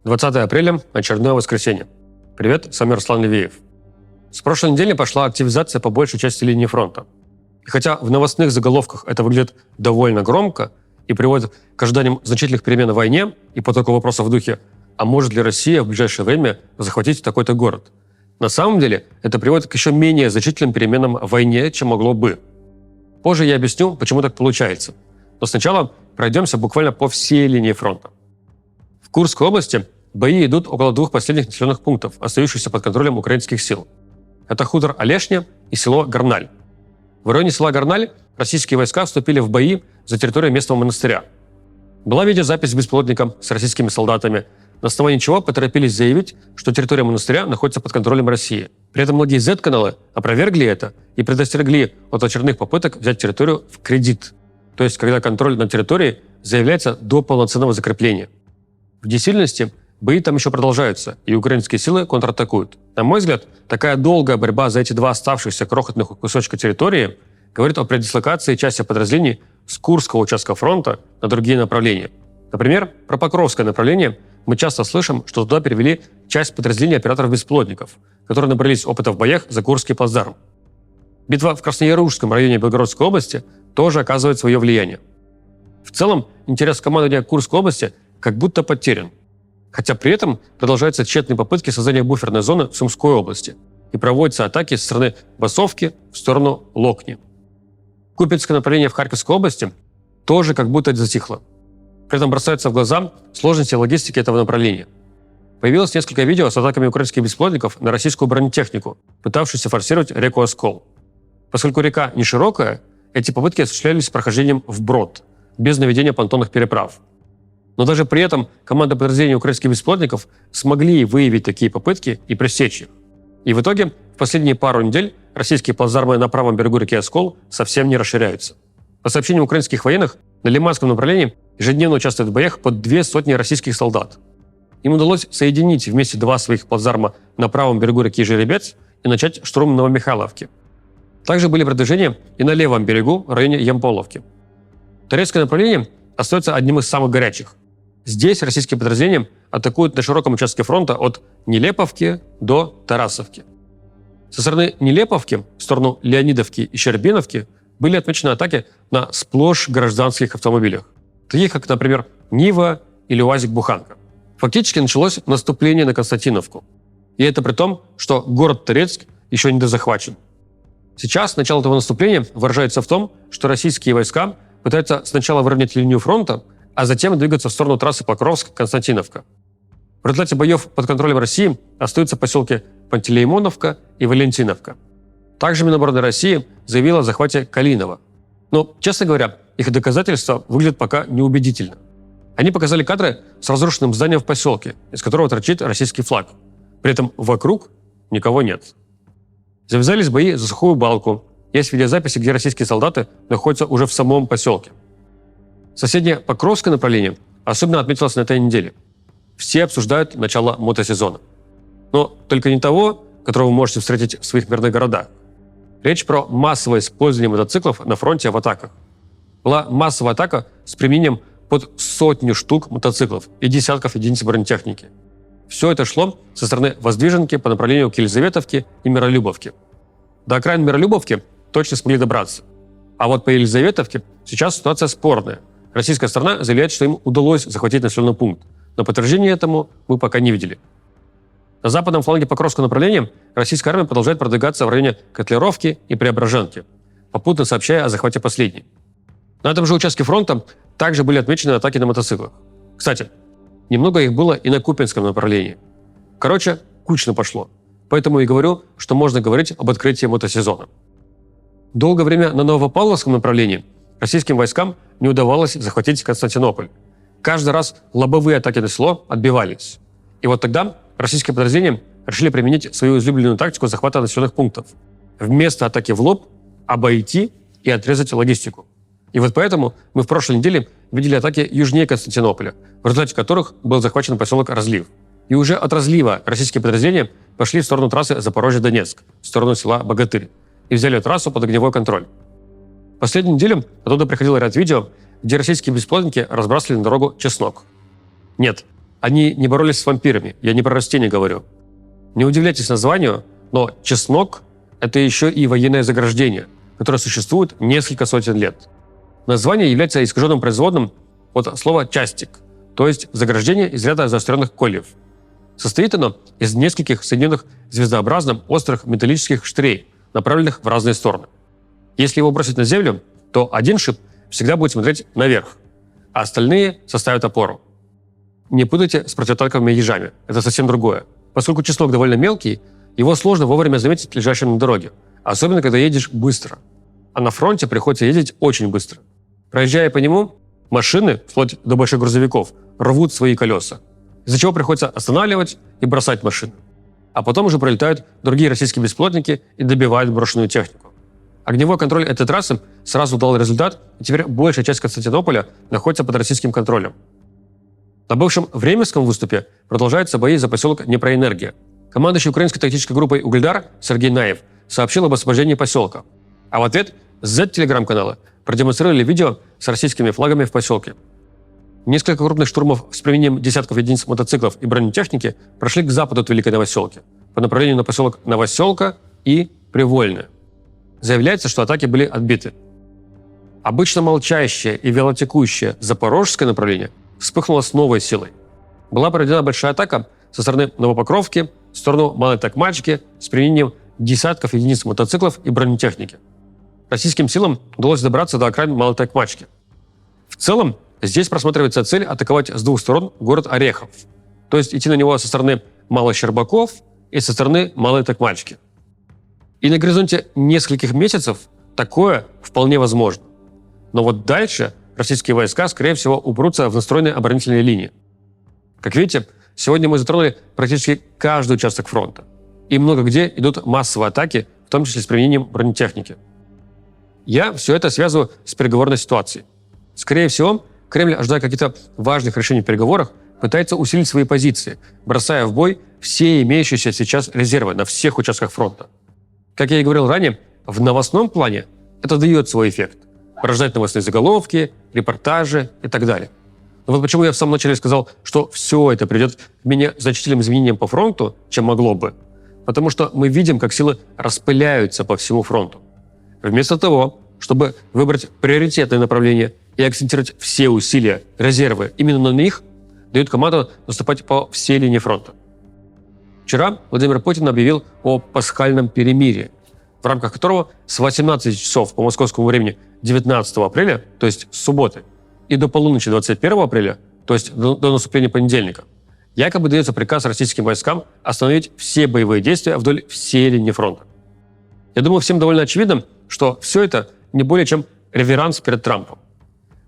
20 апреля, очередное воскресенье. Привет, с вами Руслан Левиев. С прошлой недели пошла активизация по большей части линии фронта. И хотя в новостных заголовках это выглядит довольно громко и приводит к ожиданиям значительных перемен в войне и потоку вопросов в духе «А может ли Россия в ближайшее время захватить такой-то город?», на самом деле это приводит к еще менее значительным переменам в войне, чем могло бы. Позже я объясню, почему так получается. Но сначала пройдемся буквально по всей линии фронта. В Курской области бои идут около двух последних населенных пунктов, остающихся под контролем украинских сил. Это хутор Олешня и село Горналь. В районе села Горналь российские войска вступили в бои за территорию местного монастыря. Была видеозапись с беспилотником с российскими солдатами, на основании чего поторопились заявить, что территория монастыря находится под контролем России. При этом многие Z-каналы опровергли это и предостерегли от очередных попыток взять территорию в кредит, то есть когда контроль над территорией заявляется до полноценного закрепления. В действительности бои там еще продолжаются, и украинские силы контратакуют. На мой взгляд, такая долгая борьба за эти два оставшихся крохотных кусочка территории говорит о предислокации части подразделений с Курского участка фронта на другие направления. Например, про Покровское направление мы часто слышим, что туда перевели часть подразделений операторов-беспилотников, которые набрались опыта в боях за Курский плацдарм. Битва в Красноярушском районе Белгородской области тоже оказывает свое влияние. В целом, интерес командования Курской области как будто потерян, хотя при этом продолжаются тщетные попытки создания буферной зоны в Сумской области и проводятся атаки со стороны Басовки в сторону Локни. Купинское направление в Харьковской области тоже как будто затихло. При этом бросаются в глаза сложности логистики этого направления. Появилось несколько видео с атаками украинских беспилотников на российскую бронетехнику, пытавшуюся форсировать реку Оскол. Поскольку река не широкая, эти попытки осуществлялись прохождением вброд, без наведения понтонных переправ. Но даже при этом команда подразделений украинских беспилотников смогли выявить такие попытки и пресечь их. И в итоге в последние пару недель российские плацдармы на правом берегу реки Оскол совсем не расширяются. По сообщениям украинских военных, на Лиманском направлении ежедневно участвуют в боях под 200 российских солдат. Им удалось соединить вместе два своих плацдарма на правом берегу реки Жеребец и начать штурм Новомихайловки. Также были продвижения и на левом берегу в районе Ямполовки. Торецкое направление остается одним из самых горячих. Здесь российские подразделения атакуют на широком участке фронта от Нелеповки до Тарасовки. Со стороны Нелеповки в сторону Леонидовки и Щербиновки были отмечены атаки на сплошь гражданских автомобилях, таких как, например, Нива или УАЗик-Буханка. Фактически началось наступление на Константиновку. И это при том, что город Торецк еще не дозахвачен. Сейчас начало этого наступления выражается в том, что российские войска пытаются сначала выровнять линию фронта, а затем двигаться в сторону трассы Покровск-Константиновка. В результате боев под контролем России остаются поселки Пантелеймоновка и Валентиновка. Также Минобороны России заявила о захвате Калинова. Но, честно говоря, их доказательства выглядят пока неубедительно. Они показали кадры с разрушенным зданием в поселке, из которого торчит российский флаг. При этом вокруг никого нет. Завязались бои за сухую балку. Есть видеозаписи, где российские солдаты находятся уже в самом поселке. Соседнее Покровское направление особенно отметилось на этой неделе. Все обсуждают начало мотосезона. Но только не того, которого вы можете встретить в своих мирных городах. Речь про массовое использование мотоциклов на фронте в атаках. Была массовая атака с применением под 100 штук мотоциклов и десятков единиц бронетехники. Все это шло со стороны Воздвиженки по направлению к Елизаветовке и Миролюбовке. До окраин Миролюбовки точно смогли добраться. А вот по Елизаветовке сейчас ситуация спорная. Российская сторона заявляет, что им удалось захватить населенный пункт, но подтверждения этому мы пока не видели. На западном фланге Покровского направления российская армия продолжает продвигаться в районе Котлеровки и Преображенки, попутно сообщая о захвате последней. На этом же участке фронта также были отмечены атаки на мотоциклах. Кстати, немного их было и на Купинском направлении. Короче, кучно пошло. Поэтому и говорю, что можно говорить об открытии мотосезона. Долгое время на Новопавловском направлении российским войскам не удавалось захватить Константинополь. Каждый раз лобовые атаки на село отбивались. И вот тогда российские подразделения решили применить свою излюбленную тактику захвата населенных пунктов. Вместо атаки в лоб обойти и отрезать логистику. И вот поэтому мы в прошлой неделе видели атаки южнее Константинополя, в результате которых был захвачен поселок Разлив. И уже от Разлива российские подразделения пошли в сторону трассы Запорожье-Донецк, в сторону села Богатырь, и взяли трассу под огневой контроль. В последнюю неделю оттуда приходил ряд видео, где российские беспилотники разбрасывали на дорогу чеснок. Нет, Они не боролись с вампирами, я не про растения говорю. Не удивляйтесь названию, но чеснок – это еще и военное заграждение, которое существует несколько сотен лет. Название является искаженным производным от слова «частик», то есть заграждение из ряда заостренных кольев. Состоит оно из нескольких соединенных звездообразным острых металлических штырей, направленных в разные стороны. Если его бросить на землю, то один шип всегда будет смотреть наверх, а остальные составят опору. Не путайте с противотанковыми ежами, это совсем другое. Поскольку чеснок довольно мелкий, его сложно вовремя заметить лежащим на дороге, особенно когда едешь быстро. А на фронте приходится ездить очень быстро. Проезжая по нему, машины, вплоть до больших грузовиков, рвут свои колеса, из-за чего приходится останавливать и бросать машины. А потом уже пролетают другие российские беспилотники и добивают брошенную технику. Огневой контроль этой трассы сразу дал результат, и теперь большая часть Константинополя находится под российским контролем. На бывшем Временском выступе продолжаются бои за поселок Днепроэнергия. Командующий украинской тактической группой «Угледар» Сергей Наев сообщил об освобождении поселка. А в ответ Z-телеграм-каналы продемонстрировали видео с российскими флагами в поселке. Несколько крупных штурмов с применением десятков единиц мотоциклов и бронетехники прошли к западу от Великой Новоселки, по направлению на поселок Новоселка и Привольное. Заявляется, что атаки были отбиты. Обычно молчащее и вялотекущее запорожское направление вспыхнуло с новой силой. Была проведена большая атака со стороны Новопокровки в сторону Малой Токмачки с применением десятков единиц мотоциклов и бронетехники. Российским силам удалось добраться до окраин Малой Токмачки. В целом, здесь просматривается цель атаковать с двух сторон город Орехов, то есть идти на него со стороны Малых Щербаков и со стороны Малой Токмачки. И на горизонте нескольких месяцев такое вполне возможно. Но вот дальше российские войска, скорее всего, упрутся в настроенные оборонительные линии. Как видите, сегодня мы затронули практически каждый участок фронта. И много где идут массовые атаки, в том числе с применением бронетехники. Я все это связываю с переговорной ситуацией. Скорее всего, Кремль, ожидая каких-то важных решений в переговорах, пытается усилить свои позиции, бросая в бой все имеющиеся сейчас резервы на всех участках фронта. Как я и говорил ранее, в новостном плане это дает свой эффект. Порождать новостные заголовки, репортажи и так далее. Но вот почему я в самом начале сказал, что все это приведет к менее значительным изменениям по фронту, чем могло бы. Потому что мы видим, как силы распыляются по всему фронту. Вместо того, чтобы выбрать приоритетное направление и акцентировать все усилия, резервы именно на них, дают команду наступать по всей линии фронта. Вчера Владимир Путин объявил о пасхальном перемирии, в рамках которого с 18 часов по московскому времени 19 апреля, то есть с субботы, и до полуночи 21 апреля, то есть до наступления понедельника, якобы дается приказ российским войскам остановить все боевые действия вдоль всей линии фронта. Я думаю, всем довольно очевидно, что все это не более чем реверанс перед Трампом.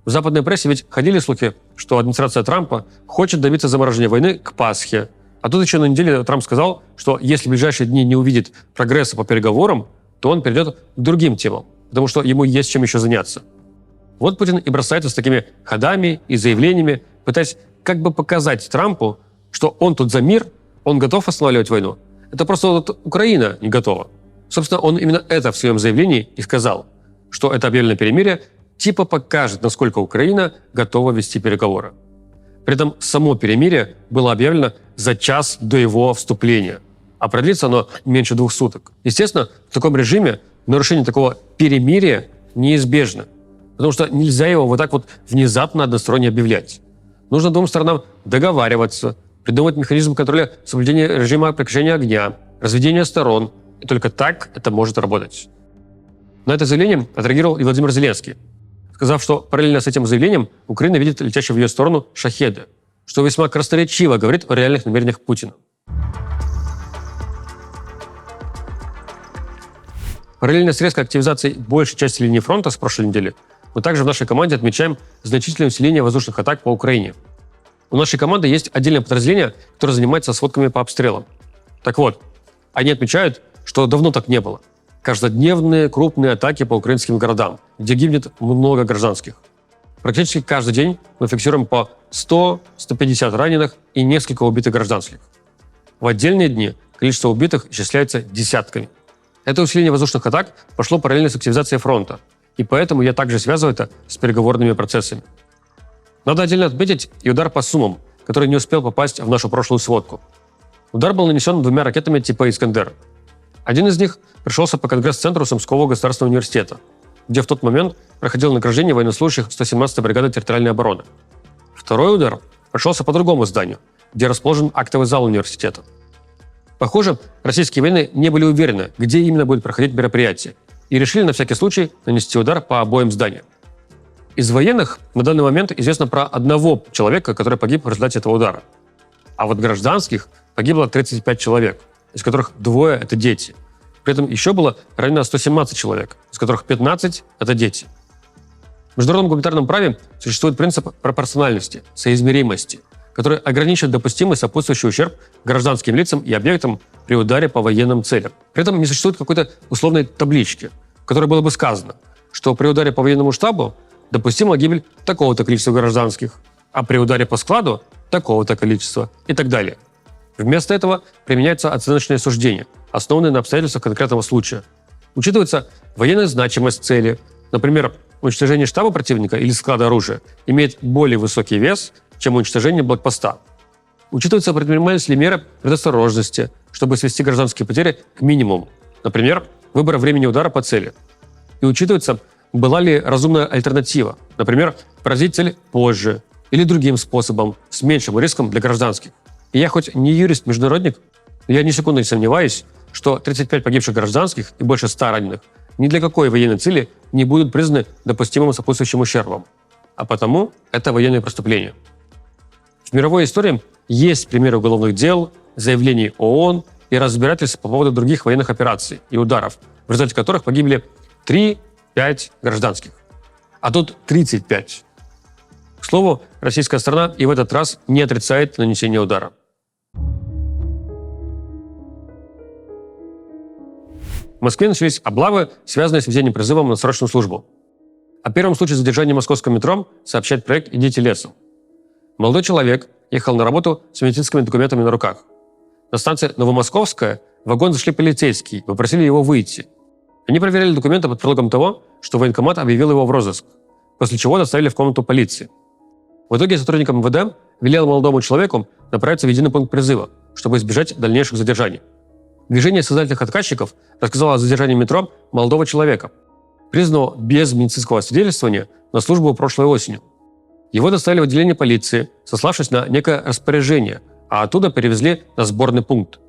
В западной прессе ведь ходили слухи, что администрация Трампа хочет добиться заморожения войны к Пасхе. А тут еще на неделе Трамп сказал, что если в ближайшие дни не увидит прогресса по переговорам, то он перейдет к другим темам, потому что ему есть чем еще заняться. Вот Путин и бросается с такими ходами и заявлениями, пытаясь как бы показать Трампу, что он тут за мир, он готов останавливать войну. Это просто вот Украина не готова. Собственно, он именно это в своем заявлении и сказал, что это объявленное перемирие типа покажет, насколько Украина готова вести переговоры. При этом само перемирие было объявлено за час до его вступления, а продлится оно меньше 2 суток. Естественно, в таком режиме нарушение такого перемирия неизбежно, потому что нельзя его вот так вот внезапно односторонне объявлять. Нужно двум сторонам договариваться, придумать механизм контроля соблюдения режима прекращения огня, разведения сторон, и только так это может работать. На это заявление отреагировал и Владимир Зеленский, сказав, что параллельно с этим заявлением Украина видит летящие в ее сторону шахеды, что весьма красноречиво говорит о реальных намерениях Путина. Параллельно с резкой активизацией большей части линии фронта с прошлой недели, мы также в нашей команде отмечаем значительное усиление воздушных атак по Украине. У нашей команды есть отдельное подразделение, которое занимается сводками по обстрелам. Так вот, они отмечают, что давно так не было. Каждодневные крупные атаки по украинским городам, где гибнет много гражданских. Практически каждый день мы фиксируем по 100-150 раненых и несколько убитых гражданских. В отдельные дни количество убитых исчисляется десятками. Это усиление воздушных атак пошло параллельно с активизацией фронта, и поэтому я также связываю это с переговорными процессами. Надо отдельно отметить и удар по Сумам, который не успел попасть в нашу прошлую сводку. Удар был нанесен 2 ракетами типа «Искандер». Один из них пришелся по Конгресс-центру Сумского государственного университета, где в тот момент проходило награждение военнослужащих 117-й бригады территориальной обороны. Второй удар пришелся по другому зданию, где расположен актовый зал университета. Похоже, российские военные не были уверены, где именно будет проходить мероприятие, и решили на всякий случай нанести удар по обоим зданиям. Из военных на данный момент известно про одного человека, который погиб в результате этого удара. А вот гражданских погибло 35 человек, из которых 2 – это дети. При этом еще было ранено 117 человек, из которых 15 – это дети. В международном гуманитарном праве существует принцип пропорциональности, соизмеримости, который ограничивает допустимый сопутствующий ущерб гражданским лицам и объектам при ударе по военным целям. При этом не существует какой-то условной таблички, в которой было бы сказано, что при ударе по военному штабу допустима гибель такого-то количества гражданских, а при ударе по складу – такого-то количества и так далее. Вместо этого применяются оценочные суждения, основанные на обстоятельствах конкретного случая. Учитывается военная значимость цели. Например, уничтожение штаба противника или склада оружия имеет более высокий вес, чем уничтожение блокпоста. Учитывается, предпринимались ли меры предосторожности, чтобы свести гражданские потери к минимуму. Например, выбор времени удара по цели. И учитывается, была ли разумная альтернатива. Например, поразить цель позже или другим способом, с меньшим риском для гражданских. И я хоть не юрист-международник, но я ни секунды не сомневаюсь, что 35 погибших гражданских и больше 100 раненых ни для какой военной цели не будут признаны допустимым сопутствующим ущербом. А потому это военное преступление. В мировой истории есть примеры уголовных дел, заявлений ООН и разбирательств по поводу других военных операций и ударов, в результате которых погибли 3-5 гражданских. А тут 35. К слову, российская сторона и в этот раз не отрицает нанесение удара. В Москве начались облавы, связанные с введением призывом на срочную службу. О первом случае задержания в московском метро сообщает проект «Идите лесом». Молодой человек ехал на работу с медицинскими документами на руках. На станции Новомосковская в вагон зашли полицейские и попросили его выйти. Они проверяли документы под предлогом того, что военкомат объявил его в розыск, после чего доставили в комнату полиции. В итоге сотрудникам МВД велел молодому человеку направиться в единый пункт призыва, чтобы избежать дальнейших задержаний. Движение сознательных отказчиков рассказало о задержании в метро молодого человека, признанного без медицинского освидетельствования на службу прошлой осенью. Его доставили в отделение полиции, сославшись на некое распоряжение, а оттуда перевезли на сборный пункт.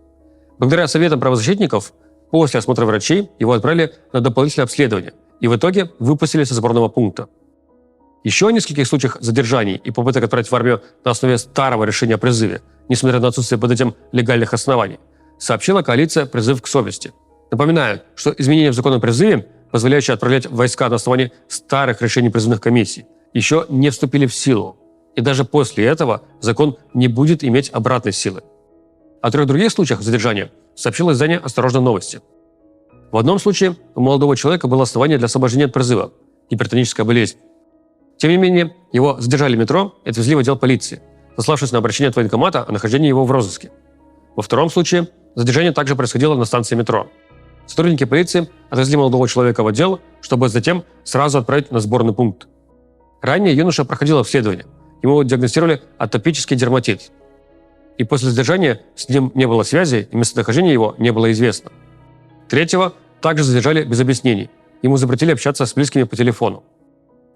Благодаря советам правозащитников, после осмотра врачей его отправили на дополнительное обследование и в итоге выпустили со сборного пункта. Еще о нескольких случаях задержаний и попыток отправить в армию на основе старого решения о призыве, несмотря на отсутствие под этим легальных оснований, сообщила коалиция «Призыв к совести». Напоминаю, что изменения в закон о призыве, позволяющие отправлять войска на основании старых решений призывных комиссий, еще не вступили в силу. И даже после этого закон не будет иметь обратной силы. О 3 других случаях задержания сообщило издание «Осторожно, новости». В одном случае у молодого человека было основание для освобождения от призыва – гипертоническая болезнь. Тем не менее, его задержали в метро и отвезли в отдел полиции, сославшись на обращение от военкомата о нахождении его в розыске. Во втором случае задержание также происходило на станции метро. Сотрудники полиции отвезли молодого человека в отдел, чтобы затем сразу отправить на сборный пункт. Ранее юноша проходил обследование. Ему диагностировали атопический дерматит. И после задержания с ним не было связи, и местонахождение его не было известно. Третьего также задержали без объяснений. Ему запретили общаться с близкими по телефону.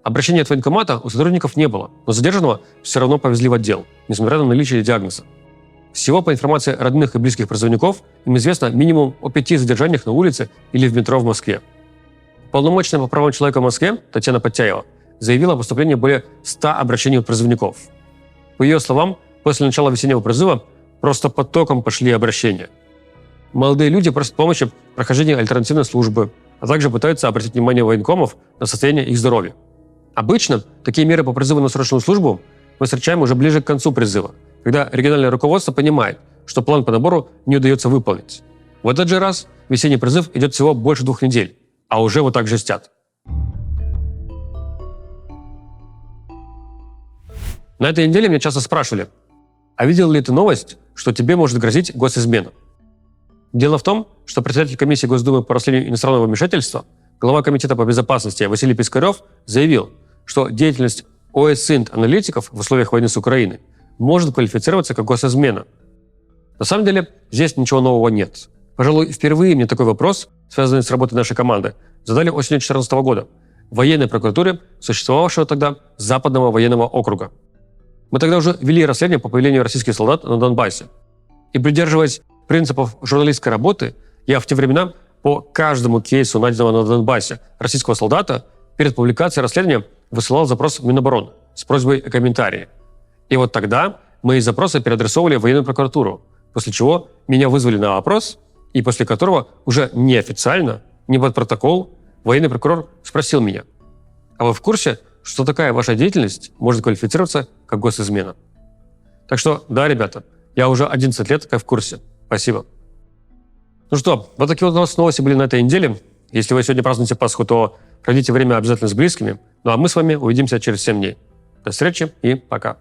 Обращения от военкомата у сотрудников не было, но задержанного все равно повезли в отдел, несмотря на наличие диагноза. Всего, по информации родных и близких призывников, им известно минимум о 5 задержаниях на улице или в метро в Москве. Полномочная по правам человека в Москве Татьяна Подтяева заявила о поступлении более 100 обращений от призывников. По ее словам, после начала весеннего призыва просто потоком пошли обращения. Молодые люди просят помощи в прохождении альтернативной службы, а также пытаются обратить внимание военкомов на состояние их здоровья. Обычно такие меры по призыву на срочную службу мы встречаем уже ближе к концу призыва, когда региональное руководство понимает, что план по набору не удается выполнить. В этот же раз весенний призыв идет всего больше 2 недель, а уже вот так жестят. На этой неделе меня часто спрашивали, а видел ли ты новость, что тебе может грозить госизмена? Дело в том, что председатель комиссии Госдумы по расследованию иностранного вмешательства, глава комитета по безопасности Василий Пискарев заявил, что деятельность ОСИНТ аналитиков в условиях войны с Украиной может квалифицироваться как госизмена. На самом деле, здесь ничего нового нет. Пожалуй, впервые мне такой вопрос, связанный с работой нашей команды, задали осенью 2014 года в военной прокуратуре существовавшего тогда Западного военного округа. Мы тогда уже вели расследование по появлению российских солдат на Донбассе. И придерживаясь принципов журналистской работы, я в те времена по каждому кейсу, найденного на Донбассе российского солдата, перед публикацией расследования высылал запрос в Минобороны с просьбой о комментарии. И вот тогда мои запросы переадресовывали в военную прокуратуру, после чего меня вызвали на опрос, и после которого уже неофициально, не под протокол, военный прокурор спросил меня: а вы в курсе, что такая ваша деятельность может квалифицироваться как госизмена? Так что, да, ребята, я уже 11 лет как в курсе. Спасибо. Ну что, вот такие вот у нас новости были на этой неделе. Если вы сегодня празднуете Пасху, то проведите время обязательно с близкими. Ну а мы с вами увидимся через 7 дней. До встречи и пока.